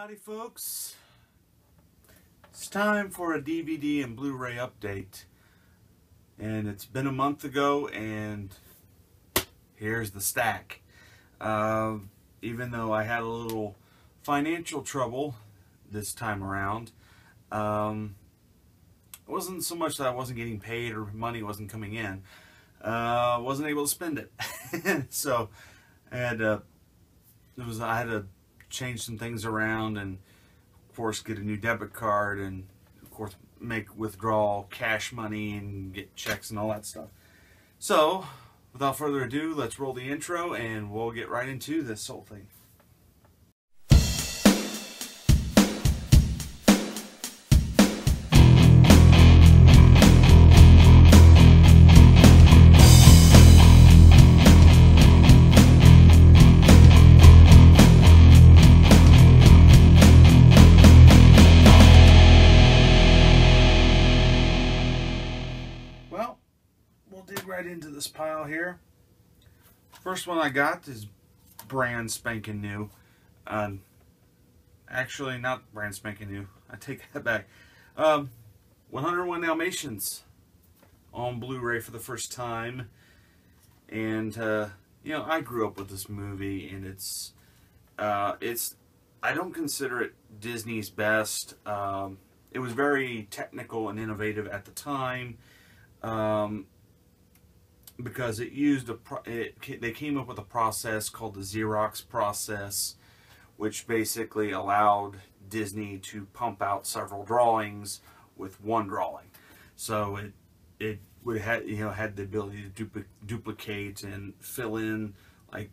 Howdy folks, it's time for a DVD and Blu Ray update, and it's been a month ago and here's the stack. Even though I had a little financial trouble this time around, it wasn't so much that I wasn't getting paid or money wasn't coming in, I wasn't able to spend it. So I had to change some things around, and of course get a new debit card, and of course withdraw cash money and get checks and all that stuff. So without further ado, let's roll the intro and we'll get right into this whole thing. Right into this pile here. First one I got is brand spanking new. Actually, not brand spanking new. I take that back. 101 Dalmatians on Blu-ray for the first time, and you know, I grew up with this movie, and it's I don't consider it Disney's best. It was very technical and innovative at the time. Because it used they came up with a process called the Xerox process, which basically allowed Disney to pump out several drawings with one drawing. So it had the ability to duplicate and fill in, like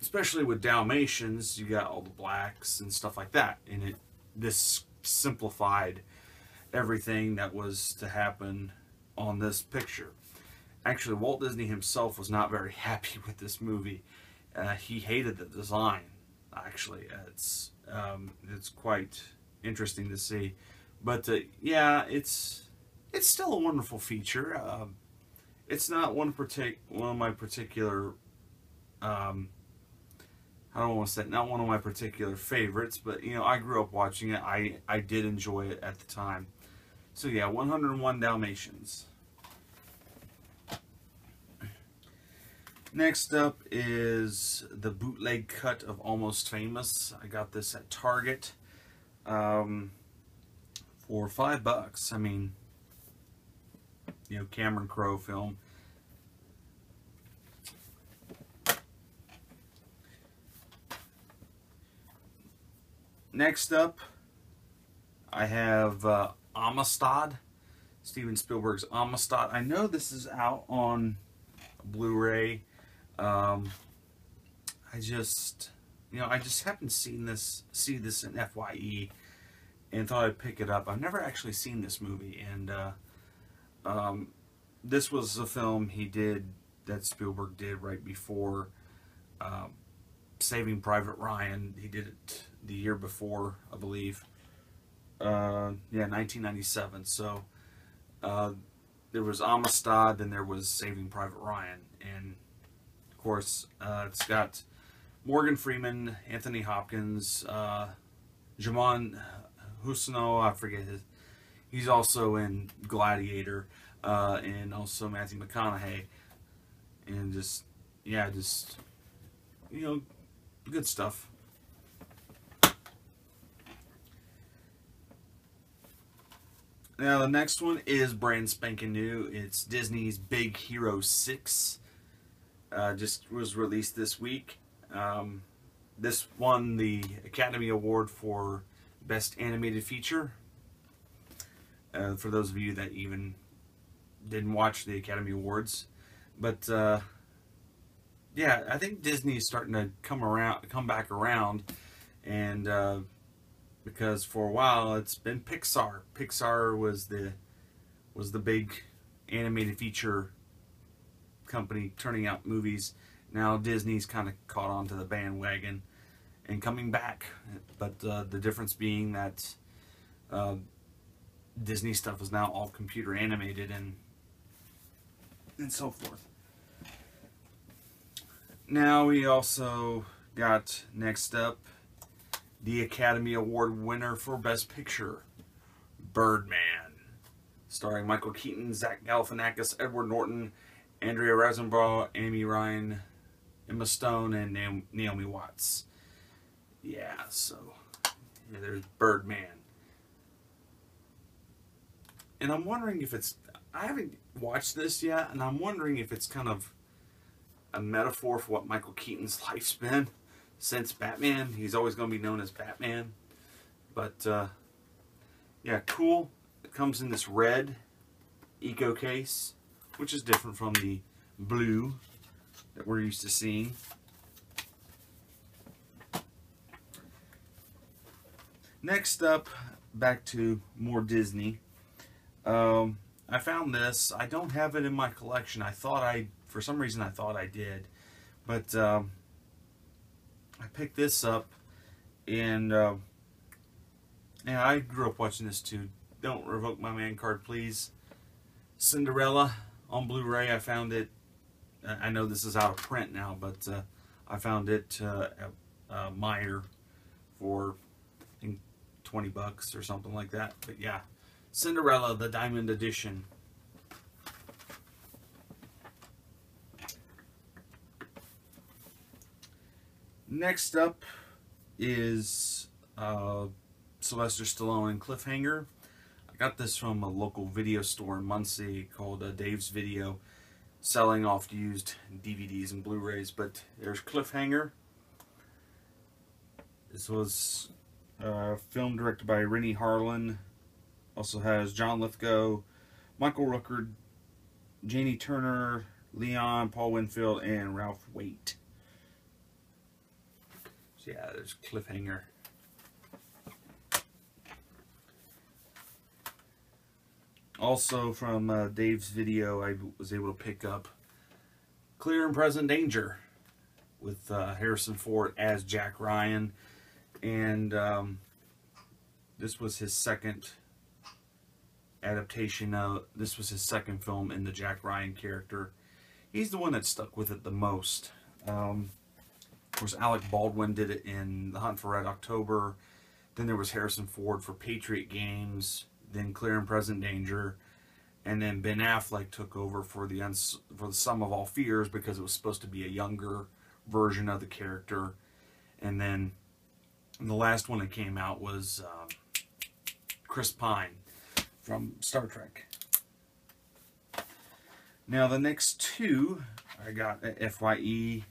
especially with Dalmatians, you got all the blacks and stuff like that, and this simplified everything that was to happen on this picture. Actually, Walt Disney himself was not very happy with this movie. He hated the design. Actually, it's quite interesting to see. But yeah, it's still a wonderful feature. It's not one of my particular I don't want to say not one of my particular favorites, but you know, I grew up watching it. I did enjoy it at the time. So yeah, 101 Dalmatians. Next up is the bootleg cut of Almost Famous. I got this at Target for $5. I mean, you know, Cameron Crowe film. Next up, I have Amistad, Steven Spielberg's Amistad. I know this is out on Blu-ray. I just happened to see this in FYE and thought I'd pick it up. I've never actually seen this movie, and this was a film that Spielberg did right before Saving Private Ryan. He did it the year before, I believe. Yeah, 1997. So there was Amistad, then there was Saving Private Ryan, and of course, it's got Morgan Freeman, Anthony Hopkins, Jamon Husno, I forget he's also in Gladiator, and also Matthew McConaughey, and just you know, good stuff. Now the next one is brand spanking new. It's Disney's Big Hero 6. Just was released this week. This won the Academy Award for Best Animated Feature. For those of you that even didn't watch the Academy Awards, but yeah, I think Disney is starting to come back around, and because for a while it's been Pixar. Pixar was the big animated feature company turning out movies. Now Disney's kind of caught on to the bandwagon and coming back, but the difference being that Disney stuff is now all computer animated and so forth. Now we also got next up the Academy Award winner for Best Picture, Birdman, starring Michael Keaton, Zach Galifianakis, Edward Norton, Andrea Riseborough, Amy Ryan, Emma Stone, and Naomi Watts. Yeah, so yeah, there's Birdman. And I'm wondering if it's, I haven't watched this yet, and I'm wondering if it's kind of a metaphor for what Michael Keaton's life's been since Batman. He's always going to be known as Batman. But, yeah, cool. It comes in this red eco case, which is different from the blue that we're used to seeing. Next up, back to more Disney. I found this. I don't have it in my collection. For some reason I thought I did. But I picked this up, and I grew up watching this too. Don't revoke my man card, please. Cinderella on Blu Ray. I found it. I know this is out of print now, but I found it at Meijer for, I think, $20 or something like that. But yeah, Cinderella, the Diamond Edition. Next up is Sylvester Stallone and Cliffhanger. I got this from a local video store in Muncie called Dave's Video, selling off used DVDs and Blu-rays. But there's Cliffhanger. This was film directed by Rennie Harlan. Also has John Lithgow, Michael Rooker, Janie Turner, Leon, Paul Winfield, and Ralph Waite. So yeah, there's Cliffhanger. Also from Dave's Video, I was able to pick up Clear and Present Danger with Harrison Ford as Jack Ryan. And this was his second adaptation of, this was his second film in the Jack Ryan character. He's the one that stuck with it the most. Of course, Alec Baldwin did it in The Hunt for Red October. Then there was Harrison Ford for Patriot Games. Then Clear and Present Danger. And then Ben Affleck took over for the Sum of All Fears, because it was supposed to be a younger version of the character. And then the last one that came out was Chris Pine from Star Trek. Now the next two I got at FYE,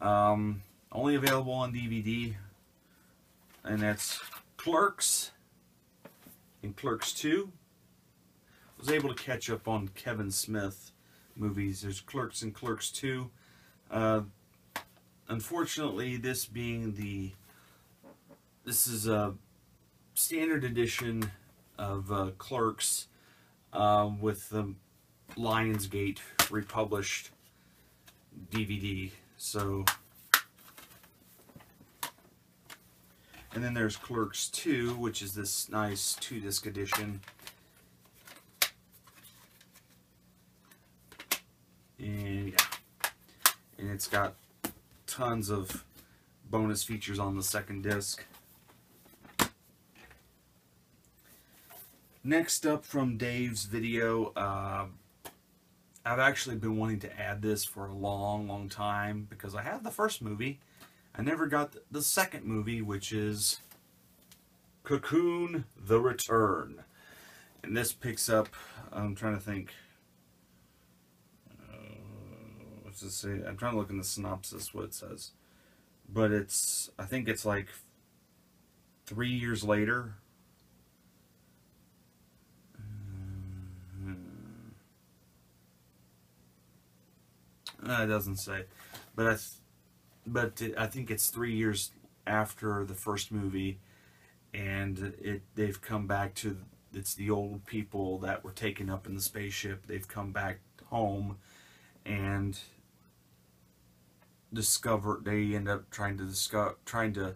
only available on DVD, and that's Clerks and Clerks 2. I was able to catch up on Kevin Smith movies. There's Clerks and Clerks 2. Unfortunately, this is a standard edition of Clerks with the Lionsgate republished DVD. So, and then there's Clerks 2, which is this nice 2-disc edition. And yeah, and it's got tons of bonus features on the second disc. Next up from Dave's Video, I've actually been wanting to add this for a long time, because I had the first movie. I never got the second movie, which is Cocoon: The Return. And this picks up, I'm trying to think, what's it say? I'm trying to look in the synopsis what it says. But it's, I think it's like 3 years later. It doesn't say, but I think it's 3 years after the first movie, and they've come back to, it's the old people that were taken up in the spaceship. They've come back home and they end up trying to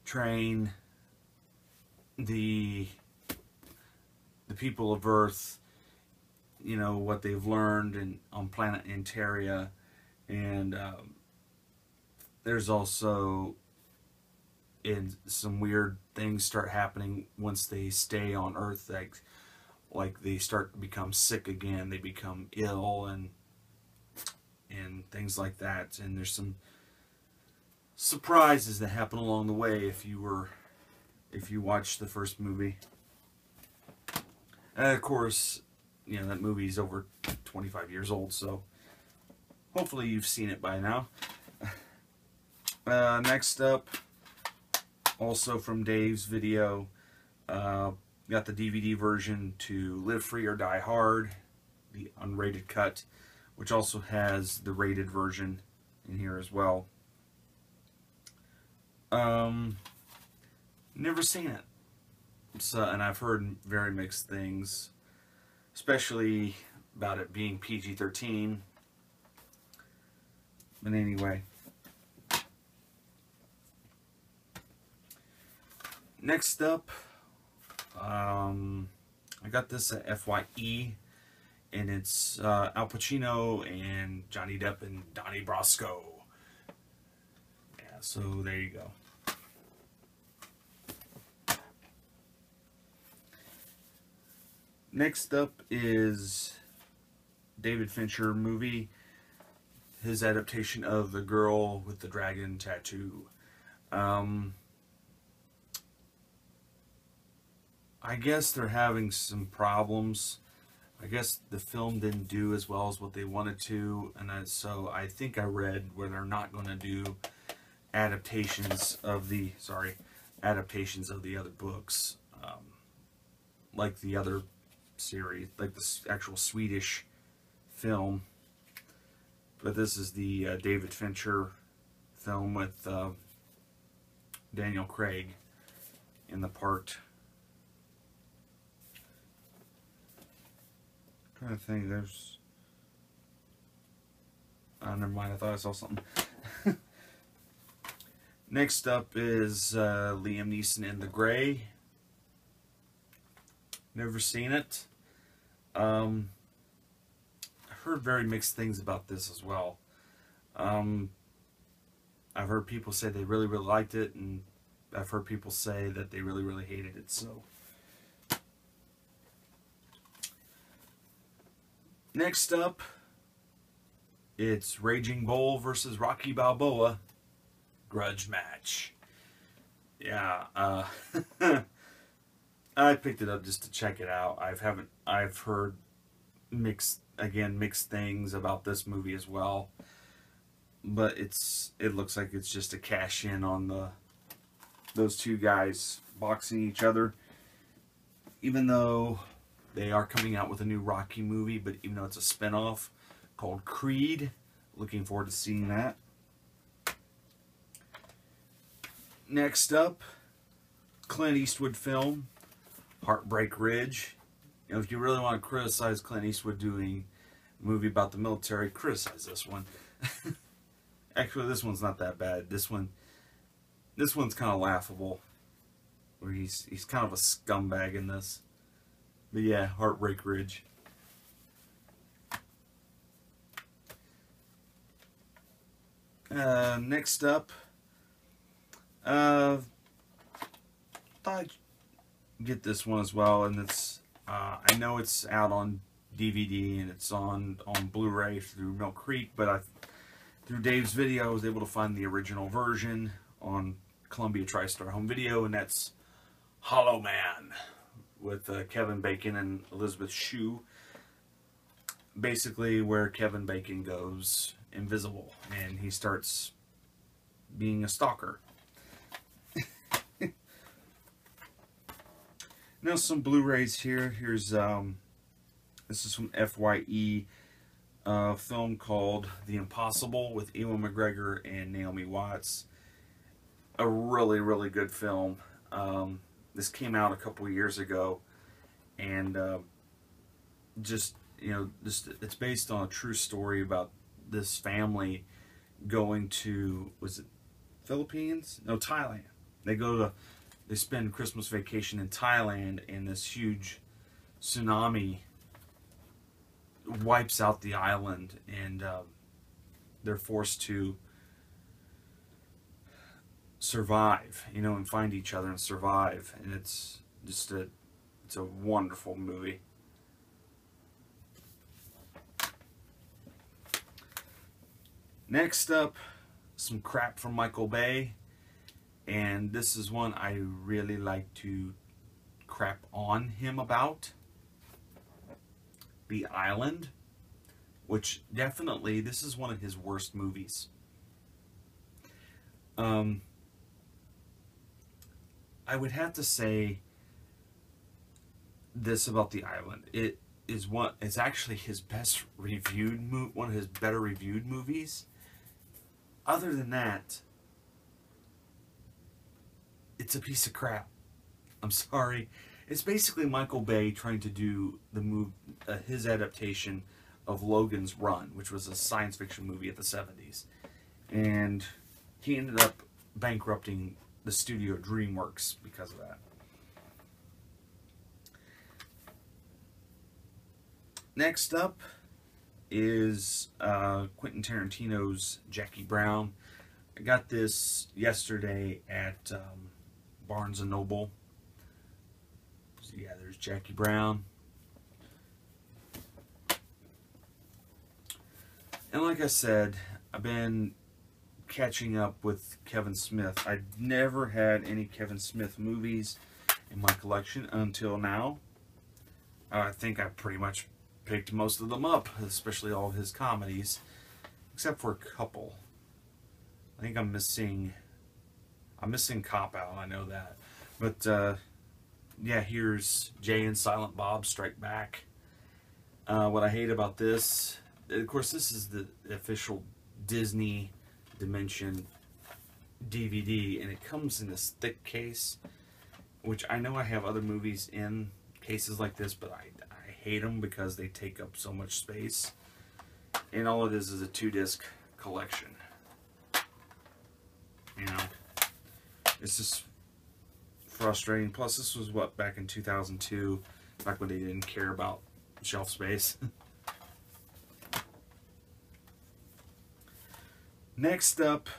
train the people of Earth, you know, what they've learned on planet Antaria. And there's also and some weird things start happening once they stay on Earth. Like they start to become sick again, they become ill, and things like that. And there's some surprises that happen along the way if you watch the first movie. And of course, you know, that movie's over 25 years old, so hopefully you've seen it by now. Next up, also from Dave's video, got the DVD version to Live Free or Die Hard, the unrated cut, which also has the rated version in here as well. Never seen it. So, and I've heard very mixed things, especially about it being PG-13. But anyway. Next up, I got this at FYE, and it's Al Pacino and Johnny Depp and Donnie Brasco. Yeah, so there you go. Next up is David Fincher movie, his adaptation of The Girl with the Dragon Tattoo. I guess they're having some problems. I guess the film didn't do as well as what they wanted to, and so I think I read where they're not going to do adaptations of the other books, like the other series, like the actual Swedish film. But this is the David Fincher film with Daniel Craig in the part. I'm trying to think, there's... Oh, never mind, I thought I saw something. Next up is Liam Neeson in The Grey. Never seen it. I've heard very mixed things about this as well. I've heard people say they really, really liked it, and I've heard people say that they really, really hated it, so... Next up, it's Raging Bull versus Rocky Balboa, grudge match. Yeah, I picked it up just to check it out. I've heard mixed things about this movie as well. But it looks like it's just a cash in on those two guys boxing each other. Even though they are coming out with a new Rocky movie, but even though it's a spin-off called Creed, looking forward to seeing that. Next up, Clint Eastwood film, Heartbreak Ridge. You know, if you really want to criticize Clint Eastwood doing a movie about the military, criticize this one. Actually, this one's not that bad. This one's kind of laughable, where he's kind of a scumbag in this. But yeah, Heartbreak Ridge. Next up, thought I'd get this one as well, and it's I know it's out on DVD and it's on Blu Ray through Milk Creek, but through Dave's video I was able to find the original version on Columbia TriStar Home Video, and that's Hollow Man, with Kevin Bacon and Elizabeth Shue. Basically where Kevin Bacon goes invisible and he starts being a stalker. Now some Blu-rays here. Here's this is from FYE, a film called The Impossible with Ewan McGregor and Naomi Watts. A really, really good film. This came out a couple of years ago, and just it's based on a true story about this family going to, was it Philippines? No, Thailand. They spend Christmas vacation in Thailand, and this huge tsunami wipes out the island, and they're forced to survive, you know, and find each other and survive. And it's just it's a wonderful movie. Next up, some crap from Michael Bay, and this is one I really like to crap on him about. The Island, which definitely, this is one of his worst movies. I would have to say this about The Island. It's actually his best reviewed one of his better reviewed movies. Other than that, it's a piece of crap. I'm sorry. It's basically Michael Bay trying to do his adaptation of Logan's Run, which was a science fiction movie of the 70s. And he ended up bankrupting the studio DreamWorks because of that. Next up is Quentin Tarantino's Jackie Brown. I got this yesterday at Barnes & Noble. So yeah, there's Jackie Brown. And like I said, I've been catching up with Kevin Smith. I've never had any Kevin Smith movies in my collection until now. I think I pretty much picked most of them up, especially all of his comedies, except for a couple. I think I'm missing Cop Out, I know that. But yeah, here's Jay and Silent Bob Strike Back. What I hate about this, of course, this is the official Disney Dimension DVD, and it comes in this thick case, which I know I have other movies in cases like this, but I hate them because they take up so much space. And all it is a 2-disc collection. You know, it's just frustrating. Plus, this was what, back in 2002, back when they didn't care about shelf space. Next up,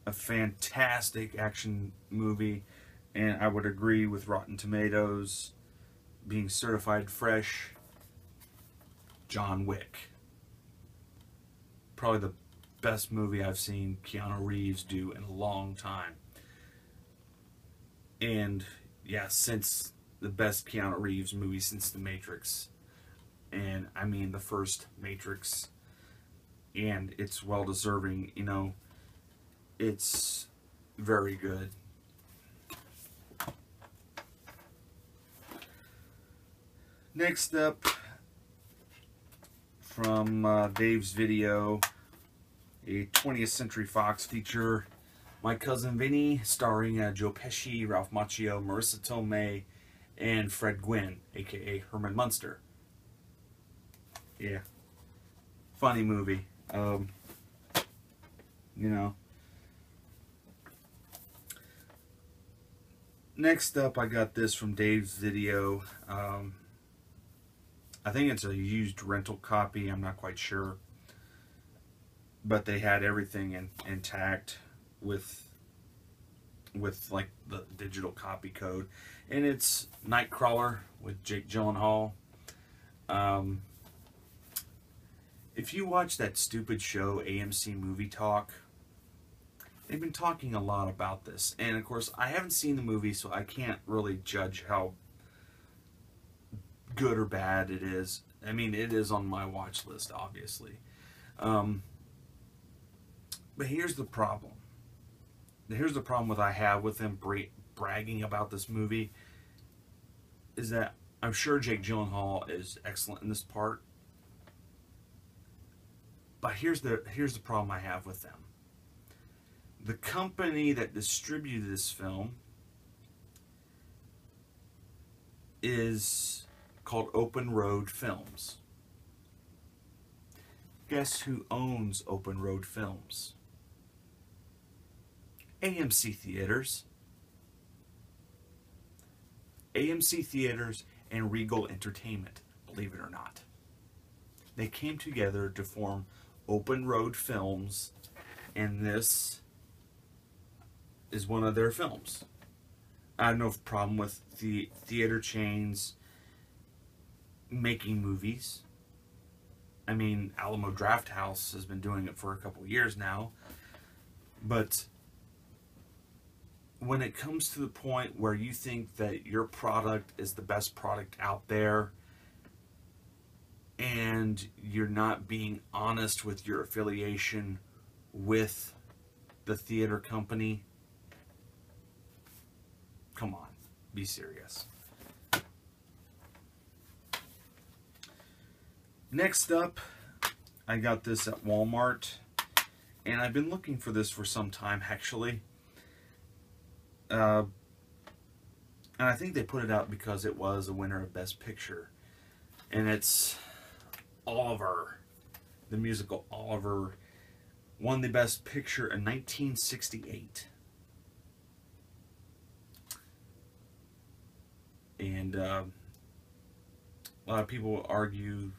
a fantastic action movie, and I would agree with Rotten Tomatoes being certified fresh. John Wick. Probably the best movie I've seen Keanu Reeves do in a long time. And yeah, since the best Keanu Reeves movie since The Matrix. And I mean the first Matrix. And it's well deserving, you know. It's very good. Next up, from Dave's Video, a 20th Century Fox feature, My Cousin Vinny, starring Joe Pesci, Ralph Macchio, Marissa Tomei, and Fred Gwynn, aka Herman Munster. Yeah, funny movie. You know. Next up, I got this from Dave's Video. I think it's a used rental copy. I'm not quite sure. But they had everything intact with like the digital copy code. And it's Nightcrawler with Jake Gyllenhaal. If you watch that stupid show, AMC Movie Talk, they've been talking a lot about this. And of course, I haven't seen the movie, so I can't really judge how good or bad it is. I mean, it is on my watch list, obviously. But here's the problem. Here's the problem I have with them bragging about this movie, is that I'm sure Jake Gyllenhaal is excellent in this part. But here's the problem I have with them. The company that distributed this film is called Open Road Films. Guess who owns Open Road Films? AMC Theaters. AMC Theaters and Regal Entertainment, believe it or not. They came together to form Open Road Films, and this is one of their films. I have no problem with the theater chains making movies. I mean, Alamo Drafthouse has been doing it for a couple years now. But when it comes to the point where you think that your product is the best product out there, and you're not being honest with your affiliation with the theater company, come on, be serious. Next up, I got this at Walmart, and I've been looking for this for some time, actually. And I think they put it out because it was a winner of Best Picture. And it's Oliver. The musical Oliver won the Best Picture in 1968. And a lot of people argue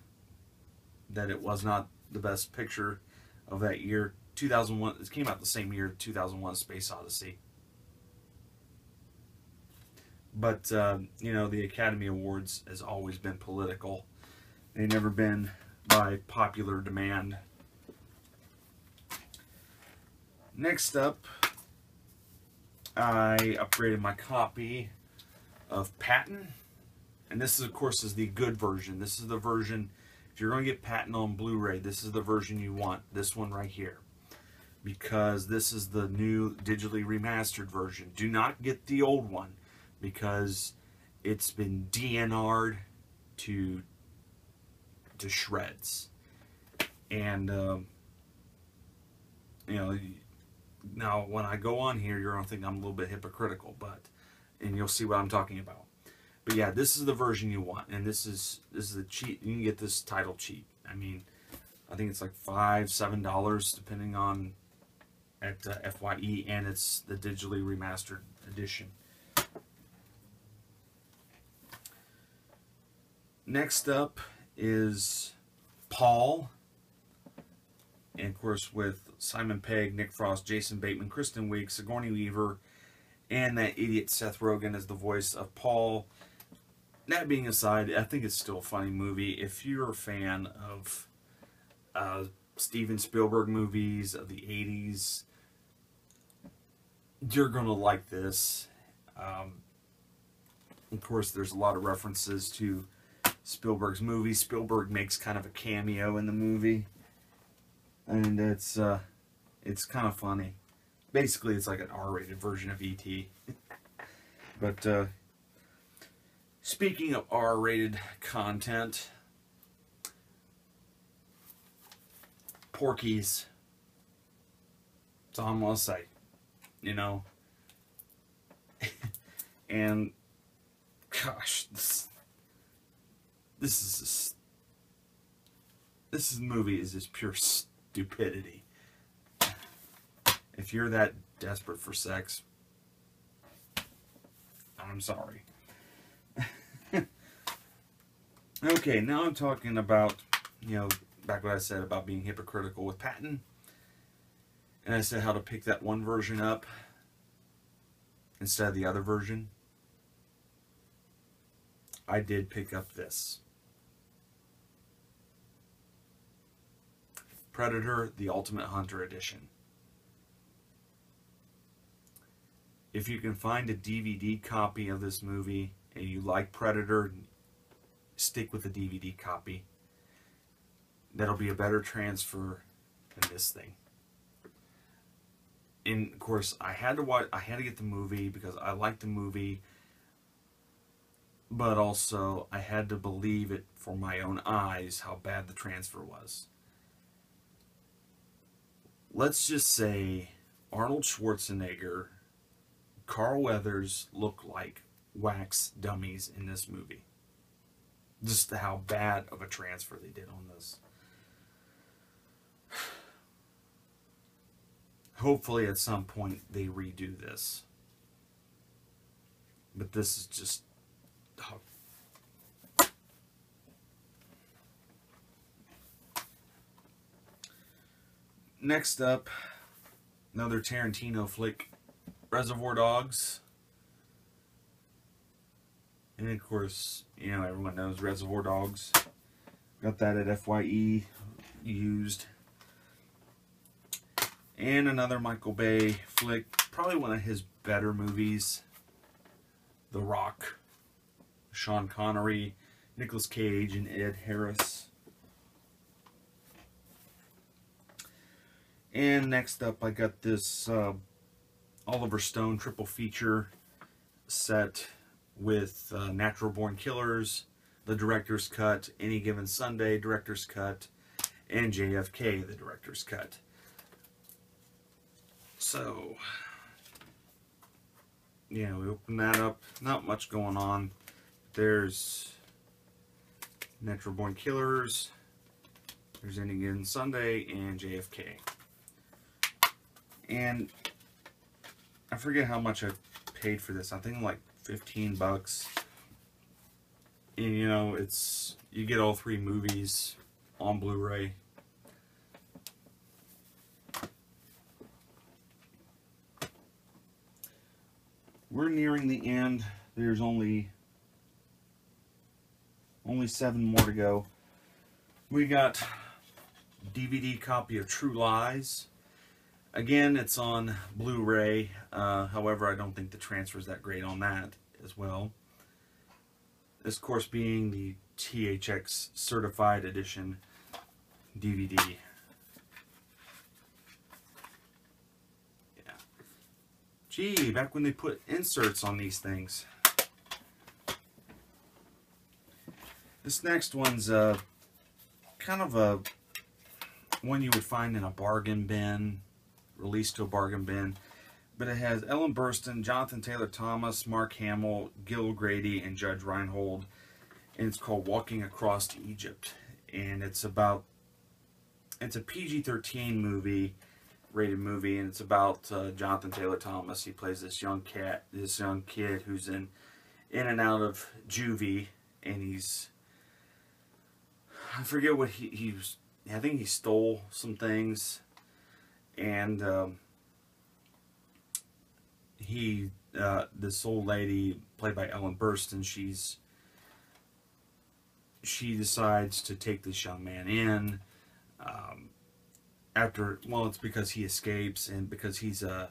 that it was not the Best Picture of that year. 2001, it came out the same year, 2001: Space Odyssey. But, you know, the Academy Awards has always been political. They've never been by popular demand. Next up, I upgraded my copy of Patton. And this, is, of course, is the good version. This is the version, if you're going to get Patton on Blu Ray, this is the version you want. This one right here. Because this is the new digitally remastered version. Do not get the old one, because it's been DNR'd to shreds. And you know, now when I go on here, you're gonna think I'm a little bit hypocritical, and you'll see what I'm talking about. But yeah, this is the version you want, and this is the cheap. You can get this title cheap. I mean, I think it's like $5-7 depending on at FYE, and it's the digitally remastered edition. Next up is Paul, and of course with Simon Pegg, Nick Frost, Jason Bateman, Kristen Wiig, Sigourney Weaver, and that idiot Seth Rogen as the voice of Paul. That being aside, I think it's still a funny movie. If you're a fan of Steven Spielberg movies of the 80s, you're going to like this. Of course, there's a lot of references to Spielberg's movie. Spielberg makes kind of a cameo in the movie, and it's kind of funny. Basically, it's like an R-rated version of E.T. But speaking of R-rated content, Porky's. That's all I'm gonna say. You know, and gosh, this movie is just pure stupidity. If you're that desperate for sex, I'm sorry. Okay, now I'm talking about, you know, back what I said about being hypocritical with Patton. And I said how to pick that one version up instead of the other version. I did pick up this. Predator, the Ultimate Hunter Edition. If you can find a DVD copy of this movie and you like Predator, stick with the DVD copy. That'll be a better transfer than this thing. And of course, I had to get the movie because I liked the movie, but also I had to believe it for my own eyes how bad the transfer was. Let's just say Arnold Schwarzenegger, Carl Weathers look like wax dummies in this movie. Just how bad of a transfer they did on this. Hopefully at some point they redo this. But this is just... Oh. Next up, another Tarantino flick, Reservoir Dogs. And of course, you know, everyone knows Reservoir Dogs. Got that at FYE used. And another Michael Bay flick, probably one of his better movies, The Rock. Sean Connery, Nicolas Cage, and Ed Harris. And next up, I got this Oliver Stone triple feature set with Natural Born Killers, the director's cut, Any Given Sunday, director's cut, and JFK, the director's cut. So, yeah, we open that up. Not much going on. There's Natural Born Killers, there's Any Given Sunday, and JFK. And I forget how much I paid for this. I think like 15 bucks. And you know, it's, you get all three movies on Blu-ray. We're nearing the end. There's only 7 more to go. We got DVD copy of True Lies. Again, it's on Blu-ray. However, I don't think the transfer is that great on that as well. This, of course, being the THX Certified Edition DVD. Yeah. Gee, back when they put inserts on these things. This next one's kind of a one you would find in a bargain bin, released to a bargain bin. But it has Ellen Burstyn, Jonathan Taylor Thomas, Mark Hamill, Gil Grady, and Judge Reinhold. And it's called Walking Across Egypt. And it's a PG-13 movie, rated movie, and it's about Jonathan Taylor Thomas. He plays this young kid who's in and out of juvie, and he's, I forget what he was, I think he stole some things, and this old lady played by Ellen Burstyn, she decides to take this young man in after, well, it's because he escapes and because he's a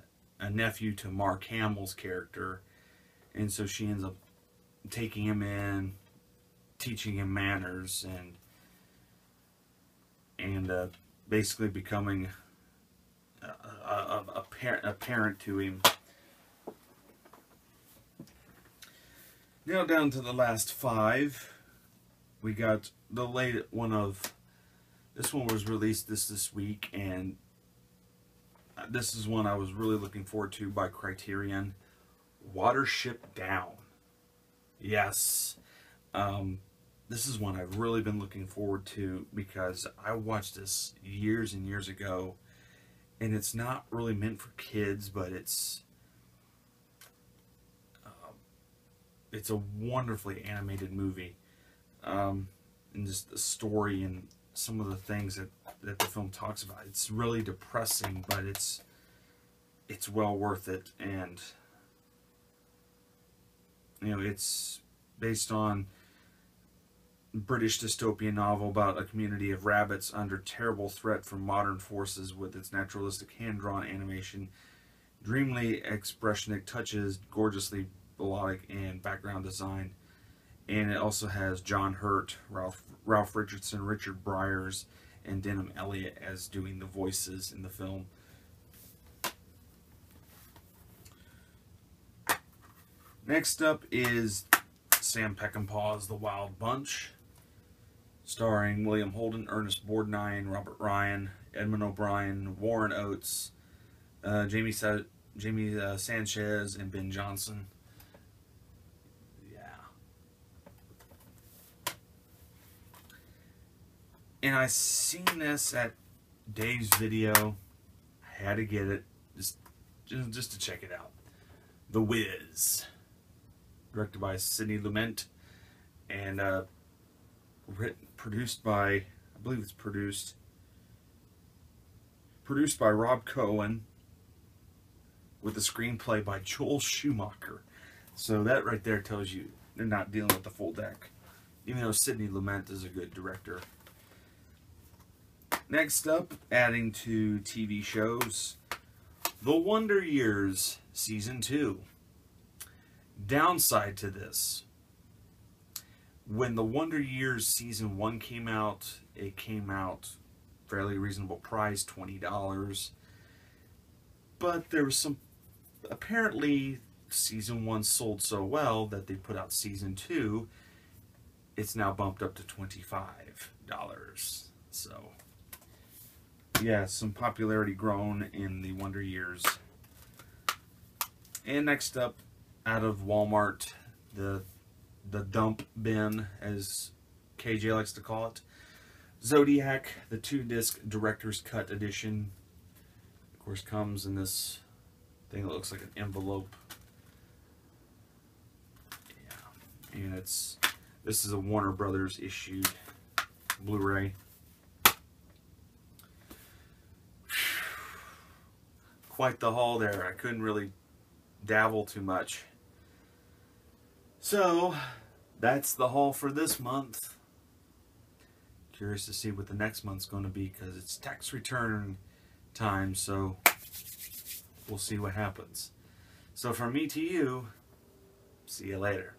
nephew to Mark Hamill's character, and so she ends up taking him in, teaching him manners, and basically becoming a parent to him. Now down to the last 5. We got the late one of, this one was released this week, and this is one I was really looking forward to by Criterion. Watership Down. Yes. This is one I've really been looking forward to because I watched this years and years ago, and it's not really meant for kids, but it's a wonderfully animated movie, and just the story and some of the things that the film talks about. It's really depressing, but it's well worth it. And you know, it's based on a British dystopian novel about a community of rabbits under terrible threat from modern forces, with its naturalistic hand-drawn animation, dreamily expressionistic touches, gorgeously melodic, and background design. And it also has John Hurt, Ralph Richardson, Richard Briers, and Denham Elliott as doing the voices in the film. Next up is Sam Peckinpah's The Wild Bunch, starring William Holden, Ernest Borgnine, Robert Ryan, Edmund O'Brien, Warren Oates, Jamie Sanchez, and Ben Johnson. And I seen this at Dave's video. I had to get it just to check it out. The Wiz, directed by Sidney Lumet, and produced by, I believe it's produced by Rob Cohen, with a screenplay by Joel Schumacher. So that right there tells you they're not dealing with the full deck, even though Sidney Lumet is a good director. Next up, adding to TV shows, The Wonder Years Season 2. Downside to this: when The Wonder Years Season 1 came out, it came out fairly reasonable price, $20. But there was some, apparently Season 1 sold so well that they put out Season 2. It's now bumped up to $25. So, yeah, some popularity grown in the Wonder Years. And next up, out of Walmart, the dump bin, as KJ likes to call it, Zodiac, the 2-disc Director's Cut Edition. Of course, comes in this thing that looks like an envelope. Yeah, and this is a Warner Brothers issued Blu-ray. Quite the haul there. I couldn't really dabble too much. So, that's the haul for this month. Curious to see what the next month's going to be, because it's tax return time, so we'll see what happens. So from me to you, see you later.